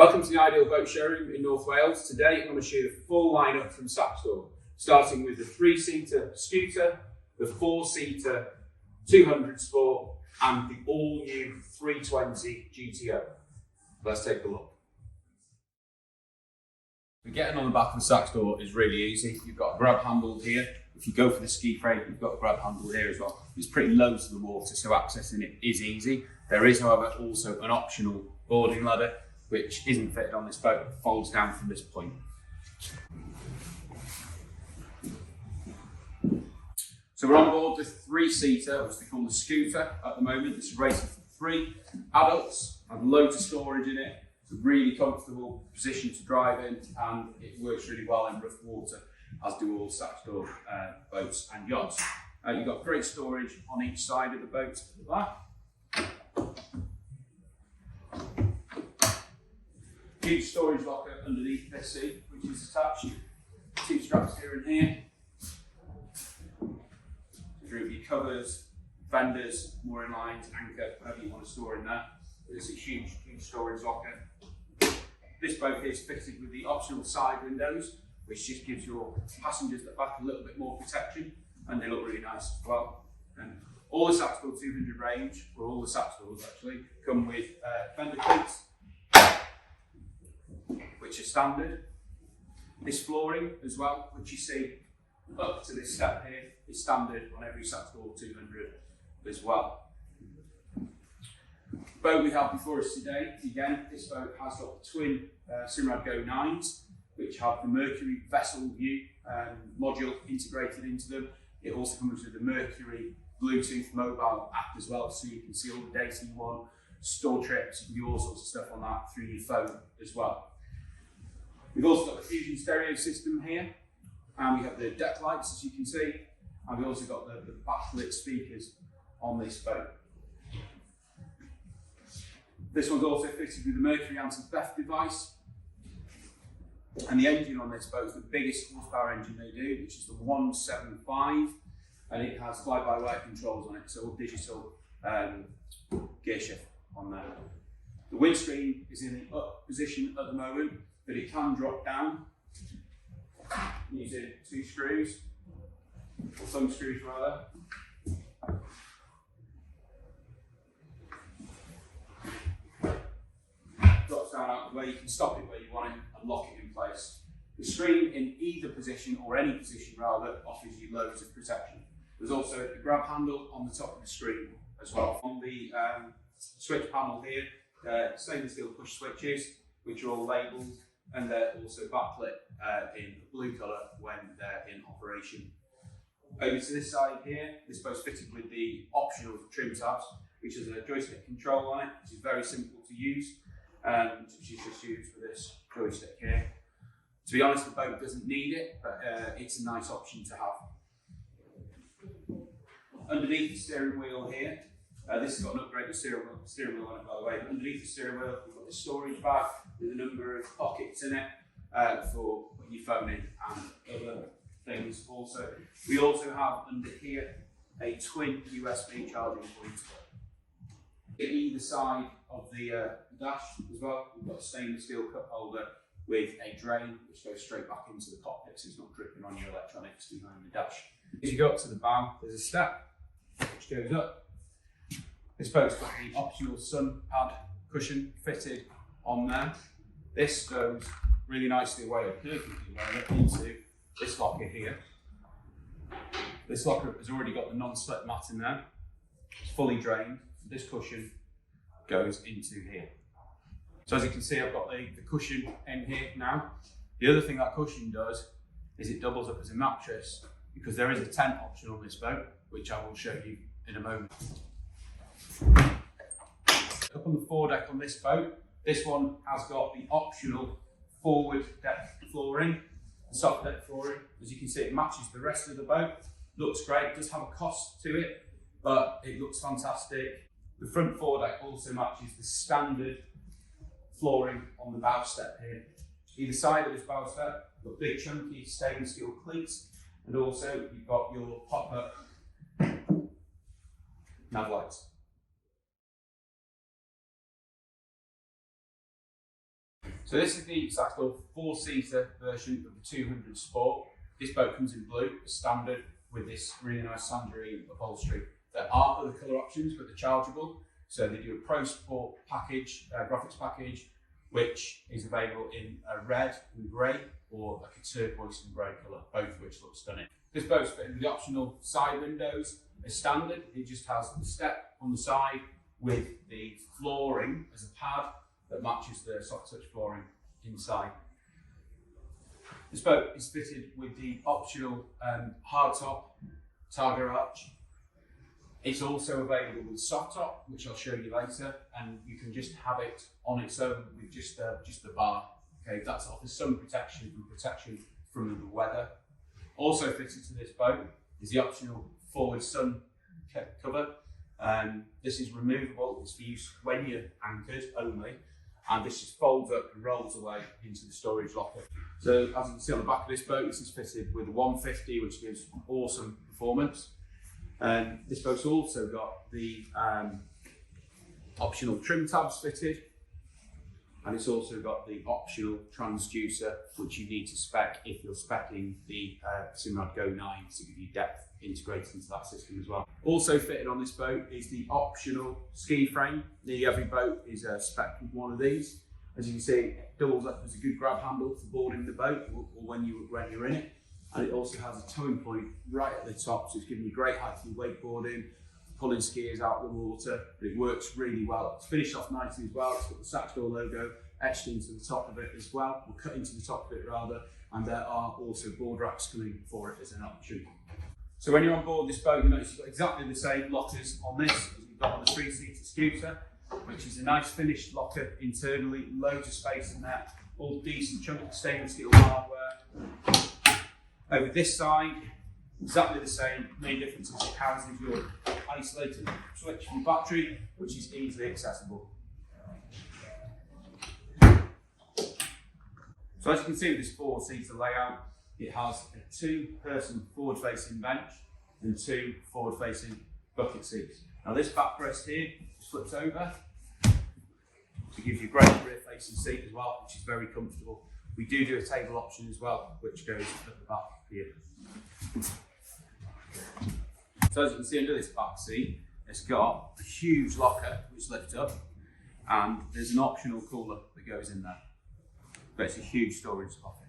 Welcome to the Idealboat showroom in North Wales. Today I'm going to show you the full lineup from Saxdor, starting with the 3-seater scooter, the 4-seater 200 Sport and the all-new 320 GTO. Let's take a look. Getting on the back of the Saxdor is really easy. You've got a grab handle here. If you go for the ski frame, you've got a grab handle here as well. It's pretty low to the water, so accessing it is easy. There is, however, also an optional boarding ladder, which isn't fitted on this boat, it folds down from this point. So we're on board the 3-seater, which they call the scooter at the moment. This is rated for 3 adults, has loads of storage in it. It's a really comfortable position to drive in, and it works really well in rough water, as do all Saxdor boats and yachts. You've got great storage on each side of the boat at the back. Huge storage locker underneath this seat, which is attached. 2 straps here and here. Through your covers, fenders, mooring lines, anchor, whatever you want to store in there. It's a huge storage locker. This boat here is fitted with the optional side windows, which just gives your passengers at the back a little bit more protection, and they look really nice as well. And all the Saxdor 200 range, or all the Saxdors actually, come with fender cleats, which are standard. This flooring as well, which you see up to this step here, is standard on every Saxdor 200 as well. The boat we have before us today, again, this boat has got twin Simrad Go 9s, which have the Mercury vessel view module integrated into them. It also comes with the Mercury Bluetooth mobile app as well, so you can see all the data you want, store trips, you can do all sorts of stuff on that through your phone as well. We've also got the Fusion stereo system here, and we have the deck lights, as you can see, and we've also got the backlit speakers on this boat. This one's also fitted with the Mercury anti-theft device, and the engine on this boat is the biggest horsepower engine they do, which is the 175, and it has fly-by-wire controls on it, so all digital gear shift on there. The windscreen is in the up position at the moment, but it can drop down using 2 screws, or thumb screws rather. Drops down out of the way, you can stop it where you want it and lock it in place. The screen in either position, or any position rather, offers you loads of protection. There's also a grab handle on the top of the screen as well. On the switch panel here, stainless steel push switches, which are all labelled, and they're also backlit in blue colour when they're in operation. Over to this side here, this boat's fitted with the optional trim tabs, which has a joystick control on it, which is very simple to use, which is just used for this joystick here. To be honest, the boat doesn't need it, but it's a nice option to have. Underneath the steering wheel here, this has got an upgraded steering wheel on it, by the way. But underneath the steering wheel, we've got the storage bag with a number of pockets in it for putting your phone in and other things. Also, we also have under here a twin USB charging point. At either side of the dash as well, we've got a stainless steel cup holder with a drain which goes straight back into the cockpit, so it's not dripping on your electronics behind the dash. As you go up to the bow, there's a step which goes up. This boat's got the optional sun pad cushion fitted on there. This goes really nicely away, or perfectly away into this locker here. This locker has already got the non-slip mat in there. It's fully drained. This cushion goes into here. So as you can see, I've got the cushion in here now. The other thing that cushion does is it doubles up as a mattress, because there is a tent option on this boat, which I will show you in a moment. Up on the foredeck on this boat, this one has got the optional forward deck flooring, the soft deck flooring. As you can see, it matches the rest of the boat. Looks great, it does have a cost to it, but it looks fantastic. The front foredeck also matches the standard flooring on the bow step here. Either side of this bow step, you've got big chunky stainless steel cleats, and also you've got your pop-up nav lights. So this is the Saxdor 4-seater version of the 200 Sport. This boat comes in blue as standard with this really nice tangerine upholstery. There are other colour options, but they're chargeable. So they do a Pro Sport package, graphics package, which is available in a red and grey or like a turquoise and grey colour, both of which look stunning. This boat's fitted with the optional side windows as standard. It just has the step on the side with the flooring as a pad that matches the soft touch flooring inside. This boat is fitted with the optional hardtop Targa arch. It's also available with soft top, which I'll show you later, and you can just have it on its own with just the bar. Okay, that offers some protection from the weather. Also fitted to this boat is the optional forward sun cover. This is removable. It's for use when you're anchored only, and this just folds up and rolls away into the storage locker. So as you can see on the back of this boat, this is fitted with a 150, which gives awesome performance. This boat's also got the optional trim tabs fitted, and it's also got the optional transducer, which you need to spec if you're speccing the Simrad Go 9 to give you depth integrated into that system as well. Also fitted on this boat is the optional ski frame. Nearly every boat is spec'd with one of these. As you can see, it doubles up as a good grab handle for boarding the boat or when you're in it. And it also has a towing point right at the top, so it's giving you great height for your wakeboarding, pulling skiers out of the water, but it works really well. It's finished off nicely as well. It's got the Saxdor logo etched into the top of it as well, or cut into the top of it rather, and there are also board racks coming for it as an option. So when you're on board this boat, you notice you've got exactly the same lockers on this as you've got on the 3-seater scooter, which is a nice finished locker internally, loads of space in there, all decent chunky stainless steel hardware. Over this side, exactly the same. Main difference is it houses your isolated switch from battery, which is easily accessible. So as you can see with this 4-seater layout, it has a 2-person forward-facing bench and 2 forward-facing bucket seats. Now this backrest here flips over, so it gives you a great rear-facing seat as well, which is very comfortable. We do a table option as well, which goes at the back here. So as you can see under this back seat, it's got a huge locker which lifts up, and there's an optional cooler that goes in there. But it's a huge storage locker.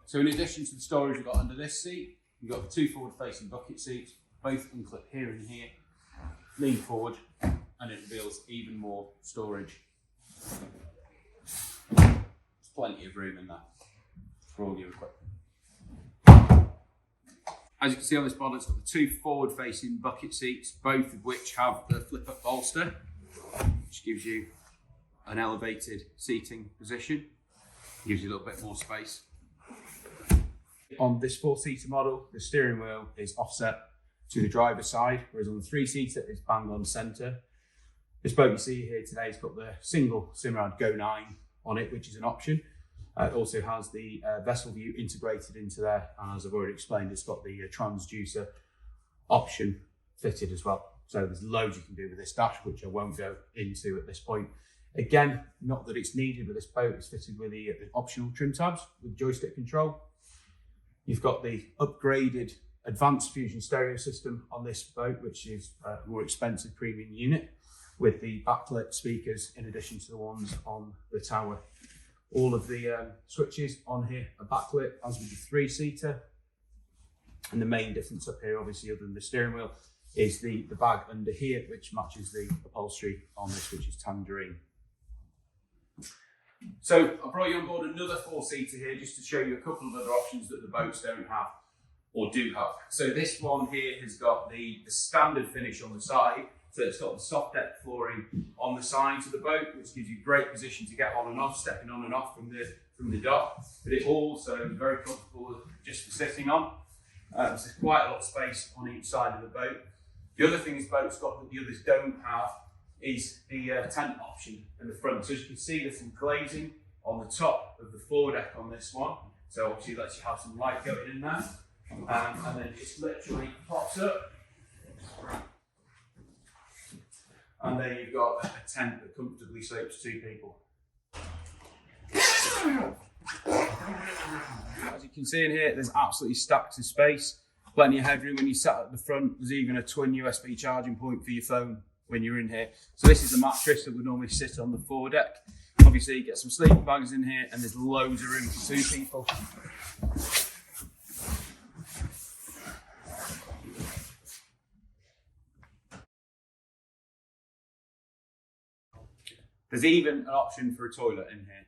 So in addition to the storage we've got under this seat, we've got the 2 forward-facing bucket seats, both unclip here and here, lean forward, and it reveals even more storage. There's plenty of room in there for all your equipment. As you can see on this model, it's got the 2 forward-facing bucket seats, both of which have the flip-up bolster, which gives you an elevated seating position, gives you a little bit more space. On this 4-seater model, the steering wheel is offset to the driver's side, whereas on the 3-seater, it's bang on centre. This boat you see here today has got the single Simrad Go 9 on it, which is an option. It also has the vessel view integrated into there, and as I've already explained, it's got the transducer option fitted as well. So there's loads you can do with this dash, which I won't go into at this point. Again, not that it's needed, but this boat is fitted with the optional trim tabs with joystick control. You've got the upgraded advanced fusion stereo system on this boat, which is a more expensive premium unit, with the backlit speakers in addition to the ones on the tower. All of the switches on here are backlit, as with the 3-seater. And the main difference up here, obviously, other than the steering wheel, is the bag under here, which matches the upholstery on this, which is tangerine. So I brought you on board another 4-seater here just to show you a couple of other options that the boats don't have or do have. So this one here has got the standard finish on the side. So it's got the soft deck flooring on the sides of the boat, which gives you great position to get on and off, stepping on and off from the dock. But it also is very comfortable just for sitting on. There's quite a lot of space on each side of the boat. The other thing this boat's got that the others don't have is the tent option in the front. So as you can see, there's some glazing on the top of the foredeck on this one. So obviously it lets you have some light going in there. And then it just literally pops up. And then you've got a tent that comfortably sleeps 2 people. As you can see in here, there's absolutely stacks of space, plenty of headroom when you sat at the front. There's even a twin USB charging point for your phone when you're in here. So this is a mattress that would normally sit on the foredeck. Obviously you get some sleeping bags in here and there's loads of room for 2 people. There's even an option for a toilet in here.